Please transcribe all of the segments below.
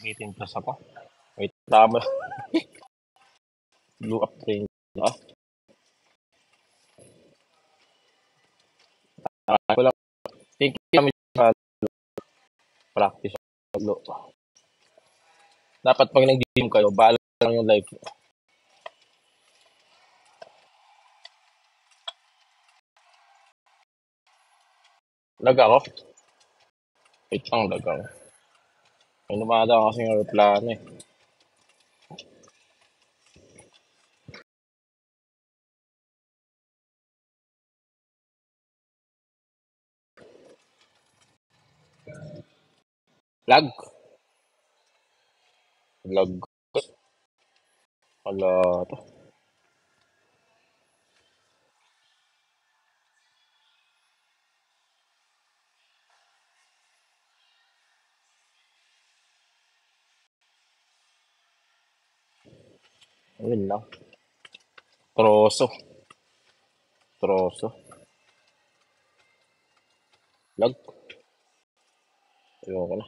18 plus ako. Wait, tama. Blue up train. Ah, wala. Thank you kami sa practice. Blue. Dapat pag nag-gym kayo, bahala lang yung life. Lag ako. Wait lang, lag ako. May lumada kasi yung aeroplano eh. Lag. Lag. Wala to. Ayun lang. Troso. Troso. Lag. Ayoko na.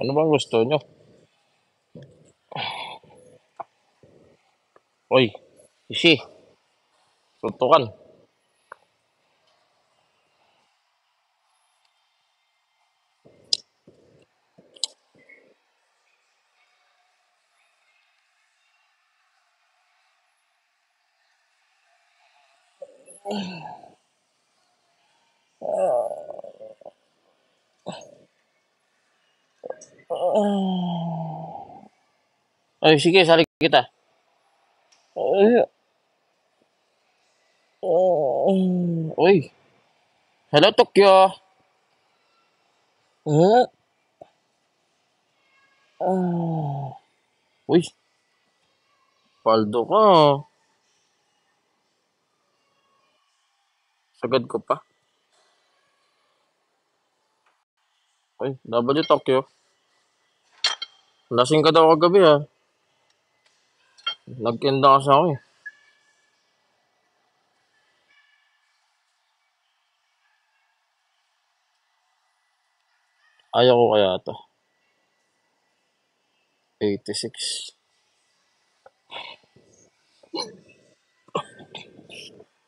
Ano bang gusto nyo? Oy, Ishi. Tutukan. Ay, sige, sali kita. Ay, uy. Hello, Tokyo. Hmm? Uy, paldo ka. Sagad ko pa. Uy, W Tokyo. Lasing ka daw kagabi ha. Nagkenda ka sa akin. Ayaw ko kaya to. 86.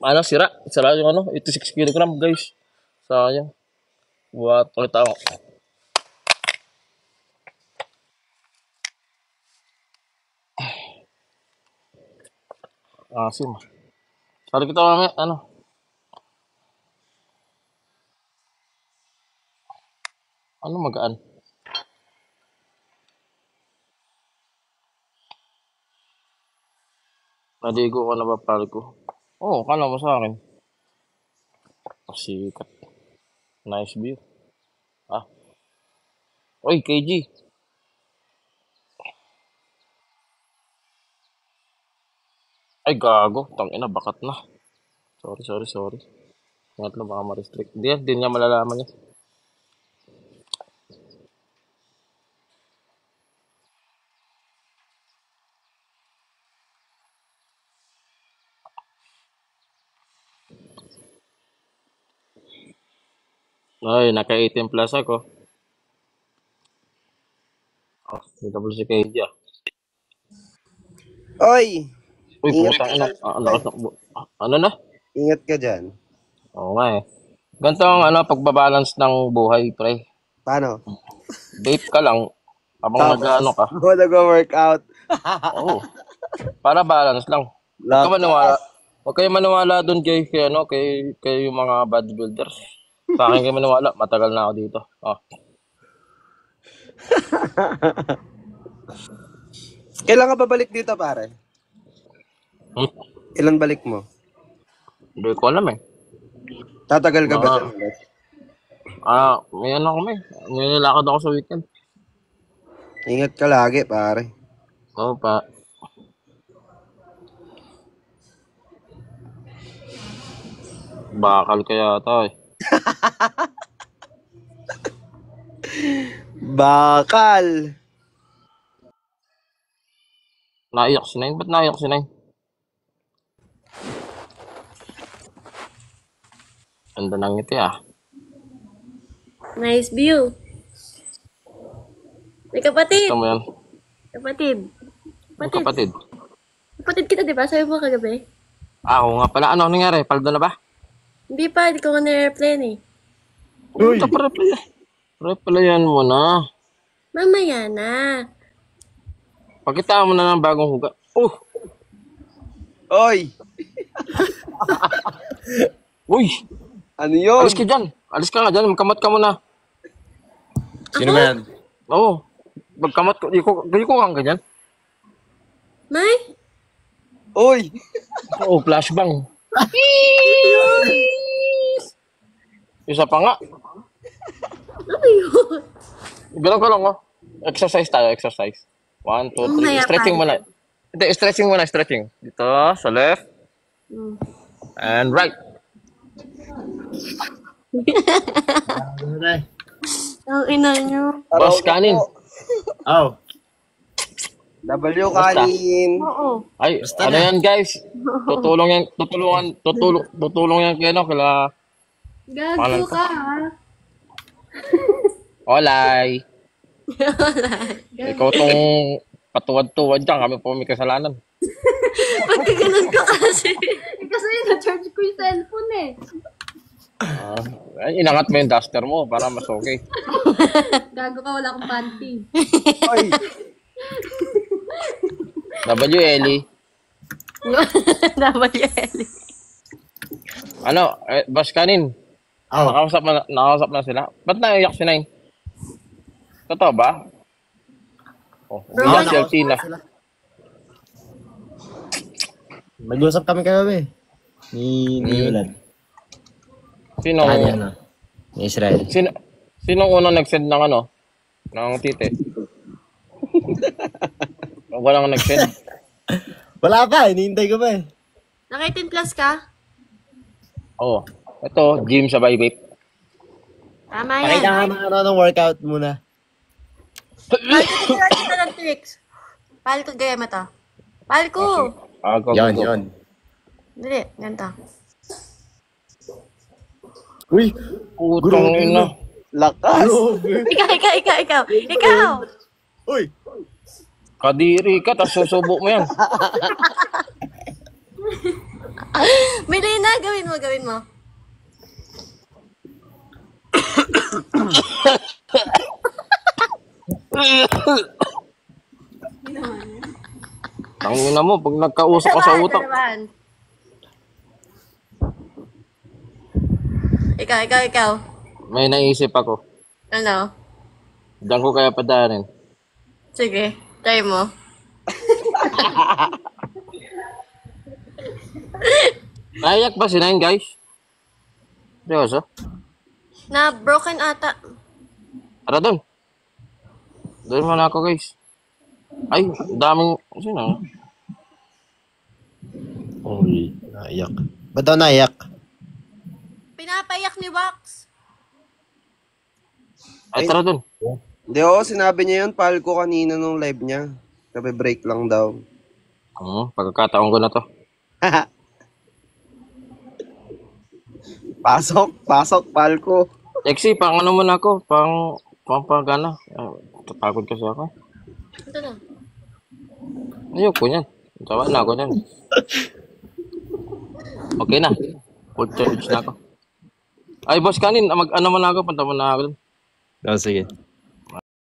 Ano, sira. Sira yung ano, 86 kilogram guys. Sayang. Buat ulit ako. Asim. Sali kita mamaya, ano. Ano magaan? Naligo ka na ba pare ko? Oo, kala mo sa akin. Pasikat. Nice view. Ah. Oy, KG. Ay, gago. Tangina, bakat na. Sorry. Ingat lang, baka ma-restrict. Di niya malalaman yan. Ay, naka-18 plus ako. Oh, dito pala si KG ah. Oy! Uy, Ingat putang ka ina. dyan. Ang lakas ng... Ano na? Ingat ka dyan. Oo nga eh. Ganito ang ano, pagbabalance ng buhay, pre. Paano? Vape ka lang habang nag-ano Tapos, ka. nag-workout. Oo. Para balance lang. Huwag ka maniwala. Lakas. Huwag kayo maniwala doon kay yung mga bodybuilders. Sa akin kayo maniwala. Matagal na ako dito. Oh. Kailan ka babalik dito, pare? Hmm? Ilan balik mo? Hindi ko alam eh. Tatagal ka ba Ah. dyan? Boss? May ano kami. May nilakad ako sa weekend. Ingat ka lagi, pare. Oo pa. Bakal kaya ata eh. Bakal. Naiyak si Nine. Ba't naiyak si Nine? Ganda ng ngiti ah. Nice view. May kapatid. Gusto mo yan? Kapatid. Ang Kapatid. kapatid. Kapatid kita, di ba? Sabi mo kagabi. Oo nga pala. Ano nangyari? Paldo na ba? Hindi pa, hindi ko nga na-airplane eh. Uy. Ito Replyan mo na. Mamaya na. Pakita mo na ng bagong huga. Oy! Uy! Ano yun? Alis ka dyan. Alis ka nga dyan. Magkamat ka muna. Sino ba yan? Oo. Magkamat ko. Di ko kang ganyan. May? Uy! Oo, flashbang. Isa pa nga. Ano yun? Ganun ko lang oh. Exercise tayo, exercise. 1, 2, 3. Mamaya Stretching tayo. muna. Hindi, stretching muna, stretching. Dito, sa left. Hmm. And right. Ang ina nyo. Boss kanin. Oh, W kanin. Oo. Ay, Basta ano na. yan guys? Tutulong yan kay ano, kila Gago ka ha. Olay. Ikaw tong patuwad-tuwad dyan, kami po may kasalanan. Ba't ka ganun ka kasi? Kasi na-charge ko yung cellphone eh. Ay, inangat mo yung duster mo para mas okay. Gago ka, wala akong panty. Oy! W, Ellie. WL. Ano, boss kanin. oh. Nakausap na sila. Ba't naiyak si Nine? Totoo ba? Oh, umiyak si Alcina. Mag-usap kami kagabi. Ni Yulan. Sino? Ano? Ni Israel. Sino unang nag-send ng ano? Ng tite? Walang nag-send. Wala pa, hinihintay ko pa eh. Naka 18 plus ka? Oo. Ito, gym sa vape. Tama Pakita yan. nga mga ng workout muna. Palko kita ng tricks. Palko, gaya mo to. Palko! Go. Yon. Dali, ganito. Uy! Putong ina. Lakas! Grabe! Ikaw! Uy! Kadiri ka, tapos susubo mo yan. Milena, gawin mo. Ang ina mo, pag nagkausap ka sa utak. Ikaw. May naisip ako. Ano? Diyan ko kaya padanin. Sige, try mo. Naiyak ba si Nine, guys? Seryoso? Na broken ata. Tara doon. Doon muna ako, guys. Ay, daming... Sino? Uy, naiyak. Ba't daw naiyak? Pinapayak ni Wax. Ay, tara doon. Hindi, oo, sinabi niya yun, pal ko kanina nung live niya. Sabi break lang daw. Pagkakataon ko na to. Pasok, pal ko. Lexi, pang ano muna ako? Pagana. Tatakot kasi ako. Ito na. Ayoko yan. Tawa na ako yan. Okay na. Full charge na ako. Ay, boss kanin. Ano man ako? Punta mo na ako dun. Oh, sige.